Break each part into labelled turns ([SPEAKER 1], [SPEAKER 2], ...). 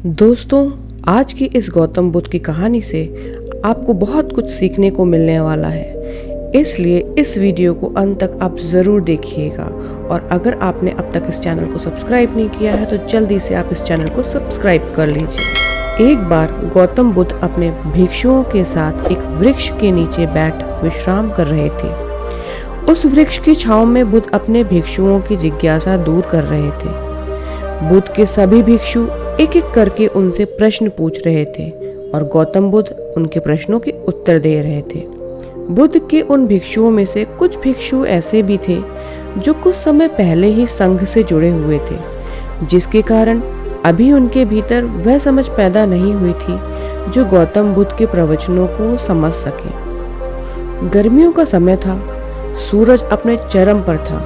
[SPEAKER 1] दोस्तों, आज की इस गौतम बुद्ध की कहानी से आपको बहुत कुछ सीखने को मिलने वाला है। इसलिए इस वीडियो को अंत तक आप ज़रूर देखिएगा और अगर आपने अब तक इस चैनल को सब्सक्राइब नहीं किया है तो जल्दी से आप इस चैनल को सब्सक्राइब कर लीजिए। एक बार गौतम बुद्ध अपने भिक्षुओं के साथ एक वृक्ष के नीचे बैठ विश्राम कर रहे थे। उस वृक्ष की छांव में बुद्ध अपने भिक्षुओं की जिज्ञासा दूर कर रहे थे। बुद्ध के सभी भिक्षु एक एक करके उनसे प्रश्न पूछ रहे थे और गौतम बुद्ध उनके प्रश्नों के उत्तर दे रहे थे। बुद्ध के उन भिक्षुओं में से कुछ भिक्षु ऐसे भी थे जो कुछ समय पहले ही संघ से जुड़े हुए थे, जिसके कारण अभी उनके भीतर वह समझ पैदा नहीं हुई थी जो गौतम बुद्ध के प्रवचनों को समझ सके। गर्मियों का समय था, सूरज अपने चरम पर था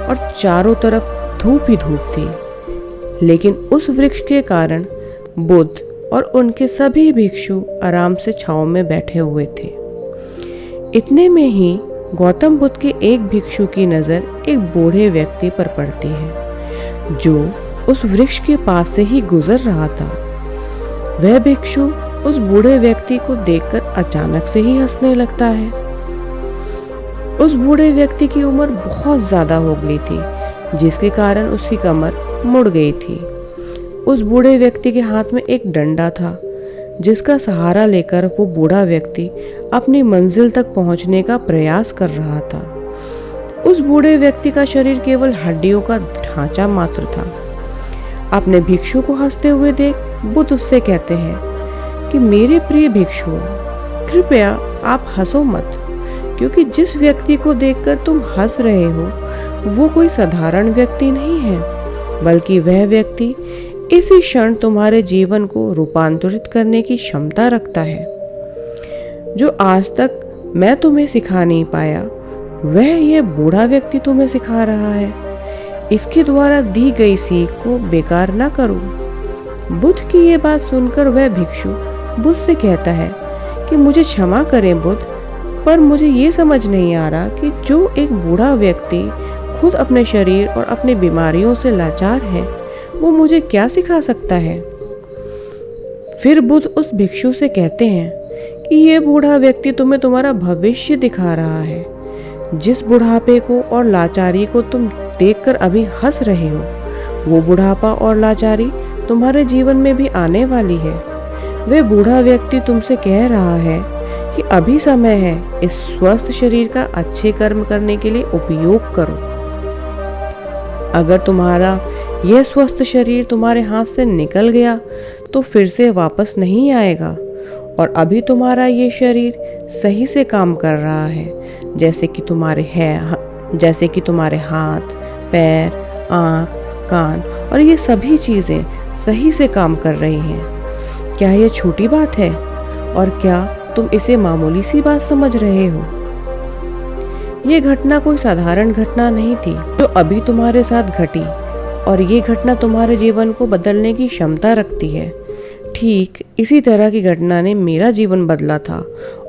[SPEAKER 1] और चारों तरफ धूप ही धूप थी, लेकिन उस वृक्ष के कारण बुद्ध और उनके सभी भिक्षु आराम से छांव में बैठे हुए थे। इतने में ही गौतम बुद्ध के एक भिक्षु की नज़र एक बूढ़े व्यक्ति पर पड़ती है जो उस वृक्ष के पास से ही गुजर रहा था। वह भिक्षु उस बूढ़े व्यक्ति को देखकर अचानक से ही हंसने लगता है। उस बूढ़े व्यक्ति की उम्र बहुत ज़्यादा हो गई थी, जिसके कारण उसकी कमर मुड़ गई थी। उस बूढ़े व्यक्ति के हाथ में एक डंडा था, जिसका सहारा लेकर वो बूढ़ा व्यक्ति अपनी मंजिल तक पहुंचने का प्रयास कर रहा था। उस बूढ़े व्यक्ति का शरीर केवल हड्डियों का ढांचा मात्र था। अपने भिक्षु को हंसते हुए देख बुद्ध उससे कहते हैं कि मेरे प्रिय भिक्षु, कृपया आप हंसो मत, क्योंकि जिस व्यक्ति को देखकर तुम हंस रहे हो वो कोई साधारण व्यक्ति नहीं है, बल्कि वह व्यक्ति इसी क्षण तुम्हारे जीवन को रूपांतरित करने की क्षमता रखता है। जो आज तक मैं तुम्हें सिखा नहीं पाया, वह यह बूढ़ा व्यक्ति तुम्हें सिखा रहा है। इसके द्वारा दी गई सीख को बेकार ना करो। बुद्ध की ये बात सुनकर वह भिक्षु बुद्ध से कहता है कि मुझे क्षमा करें बुद्ध, पर मुझे ये समझ नहीं आ रहा कि जो एक बूढ़ा व्यक्ति खुद अपने शरीर और अपनी बीमारियों से लाचार है, वो मुझे क्या सिखा सकता है। फिर बुद्ध उस भिक्षु से कहते हैं कि ये बूढ़ा व्यक्ति तुम्हें तुम्हारा भविष्य दिखा रहा है। जिस बुढ़ापे को और लाचारी को तुम देखकर अभी हंस रहे हो, वो बुढ़ापा और लाचारी तुम्हारे जीवन में भी आने वाली है। वह बूढ़ा व्यक्ति तुमसे कह रहा है कि अभी समय है, इस स्वस्थ शरीर का अच्छे कर्म करने के लिए उपयोग करो। अगर तुम्हारा यह स्वस्थ शरीर तुम्हारे हाथ से निकल गया तो फिर से वापस नहीं आएगा, और अभी तुम्हारा ये शरीर सही से काम कर रहा है, जैसे कि तुम्हारे हाथ, पैर, आँख, कान और ये सभी चीज़ें सही से काम कर रही हैं। क्या ये छोटी बात है? और क्या तुम इसे मामूली सी बात समझ रहे हो? ये घटना कोई साधारण घटना नहीं थी जो अभी तुम्हारे साथ घटी, और ये घटना तुम्हारे जीवन को बदलने की क्षमता रखती है। ठीक इसी तरह की घटना ने मेरा जीवन बदला था,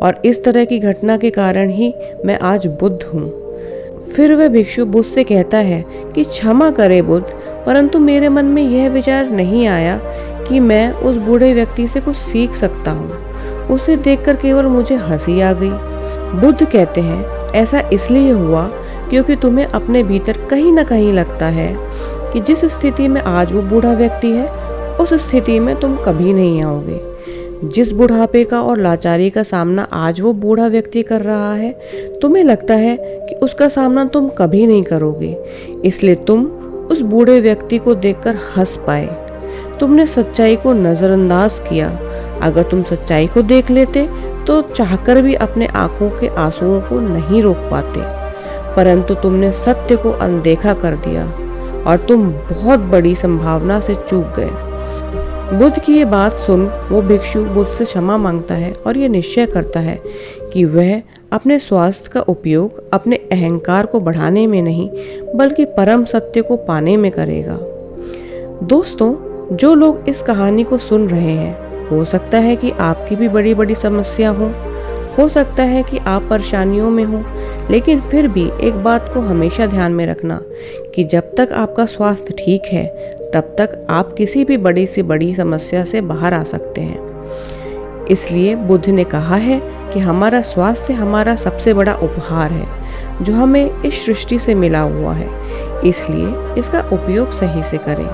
[SPEAKER 1] और इस तरह की घटना के कारण ही मैं आज बुद्ध हूँ। फिर वह भिक्षु बुद्ध से कहता है कि क्षमा करे बुद्ध, परंतु मेरे मन में यह विचार नहीं आया कि मैं उस बूढ़े व्यक्ति से कुछ सीख सकता हूँ। उसे देखकर केवल मुझे हंसी आ गई। बुद्ध कहते हैं ऐसा इसलिए हुआ क्योंकि तुम्हें अपने भीतर कहीं ना कहीं लगता है कि जिस स्थिति में आज वो बूढ़ा व्यक्ति है, उस स्थिति में तुम कभी नहीं आओगे। जिस बुढ़ापे का और लाचारी का सामना आज वो बूढ़ा व्यक्ति कर रहा है, तुम्हें लगता है कि उसका सामना तुम कभी नहीं करोगे, इसलिए तुम उस बूढ़े व्यक्ति को देखकर हंस पाए। तुमने सच्चाई को नज़रअंदाज किया। अगर तुम सच्चाई को देख लेते तो चाहकर भी अपने आंखों के आंसुओं को नहीं रोक पाते, परंतु तुमने सत्य को अनदेखा कर दिया और तुम बहुत बड़ी संभावना से चूक गए। बुद्ध की ये बात सुन वो भिक्षु बुद्ध से क्षमा मांगता है और ये निश्चय करता है कि वह अपने स्वास्थ्य का उपयोग अपने अहंकार को बढ़ाने में नहीं, बल्कि परम सत्य को पाने में करेगा। दोस्तों, जो लोग इस कहानी को सुन रहे हैं, हो सकता है कि आपकी भी बड़ी बड़ी समस्या हो सकता है कि आप परेशानियों में हो, लेकिन फिर भी एक बात को हमेशा ध्यान में रखना कि जब तक आपका स्वास्थ्य ठीक है तब तक आप किसी भी बड़ी से बड़ी समस्या से बाहर आ सकते हैं। इसलिए बुद्ध ने कहा है कि हमारा स्वास्थ्य हमारा सबसे बड़ा उपहार है जो हमें इस सृष्टि से मिला हुआ है, इसलिए इसका उपयोग सही से करें।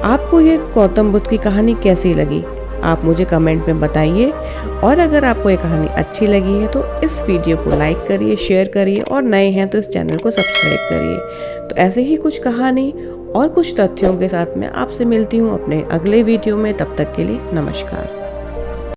[SPEAKER 1] आपको ये गौतम बुद्ध की कहानी कैसी लगी, आप मुझे कमेंट में बताइए। और अगर आपको ये कहानी अच्छी लगी है तो इस वीडियो को लाइक करिए, शेयर करिए और नए हैं तो इस चैनल को सब्सक्राइब करिए। तो ऐसे ही कुछ कहानी और कुछ तथ्यों के साथ मैं आपसे मिलती हूँ अपने अगले वीडियो में। तब तक के लिए नमस्कार।